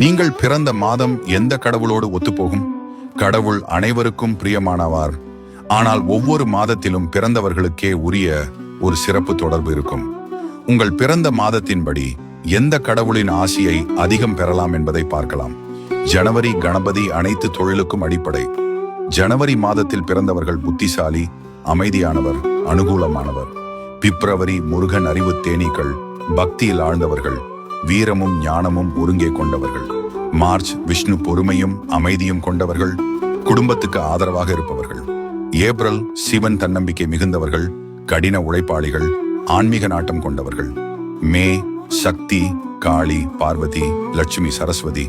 நீங்கள் பிறந்த மாதம் எந்த கடவுளோடு ஒத்துப்போகும்? கடவுள் அனைவருக்கும் பிரியமானவர். ஆனால் ஒவ்வொரு மாதத்திலும் பிறந்தவர்களுக்கே உரிய ஒரு சிறப்பு தொடர்பு இருக்கும். உங்கள் பிறந்த மாதத்தின்படி எந்த கடவுளின் ஆசியை அதிகம் பெறலாம் என்பதை பார்க்கலாம். ஜனவரி கணபதி அனைத்து தொழிலுக்கும் அடிப்படை. ஜனவரி மாதத்தில் பிறந்தவர்கள் புத்திசாலி, அமைதியானவர், அனுகூலமானவர். பிப்ரவரி முருகன் அறிவு தேனீக்கள், பக்தியில் ஆழ்ந்தவர்கள், வீரமும் ஞானமும் ஒருங்கே கொண்டவர்கள். மார்ச் விஷ்ணு பொறுமையும் அமைதியும் கொண்டவர்கள், குடும்பத்துக்கு ஆதரவாக இருப்பவர்கள். ஏப்ரல் சிவன் தன்னம்பிக்கை மிகுந்தவர்கள், கடின உழைப்பாளிகள், ஆன்மீக நாட்டம் கொண்டவர்கள். மே சக்தி, காளி, பார்வதி, லட்சுமி, சரஸ்வதி,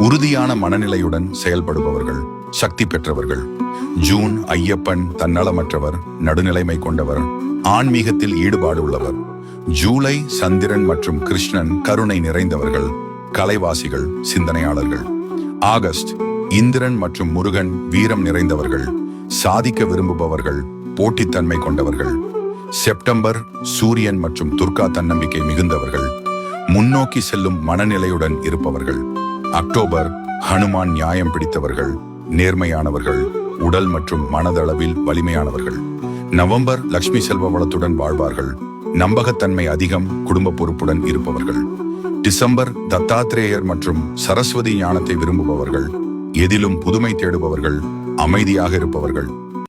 உறுதியான மனநிலையுடன் செயல்படுபவர்கள், சக்தி பெற்றவர்கள். ஜூன் ஐயப்பன் தன்னலமற்றவர், நடுநிலைமை கொண்டவர், ஆன்மீகத்தில் ஈடுபாடு உள்ளவர். ஜூலை சந்திரன் மற்றும் கிருஷ்ணன் கருணை நிறைந்தவர்கள், கலைவாசிகள், சிந்தனையாளர்கள். ஆகஸ்ட் இந்திரன் மற்றும் முருகன் வீரம் நிறைந்தவர்கள், சாதிக்க விரும்புபவர்கள், போட்டித்தன்மை கொண்டவர்கள். செப்டம்பர் சூரியன் மற்றும் துர்கா தன்னம்பிக்கை மிகுந்தவர்கள், முன்னோக்கி செல்லும் மனநிலையுடன் இருப்பவர்கள். அக்டோபர் ஹனுமான் நியாயம் பிடித்தவர்கள், நேர்மையானவர்கள், உடல் மற்றும் மனதளவில் வலிமையானவர்கள். நவம்பர் லட்சுமி செல்வ வளத்துடன் வாழ்வார்கள், நம்பகத்தன்மை அதிகம், குடும்ப பொறுப்புடன் இருப்பவர்கள். டிசம்பர் தத்தாத்ரேயர் மற்றும் சரஸ்வதி ஞானத்தை விரும்புபவர்கள், எதிலும் புதுமை தேடுபவர்கள், அமைதியாக இருப்பவர்கள்.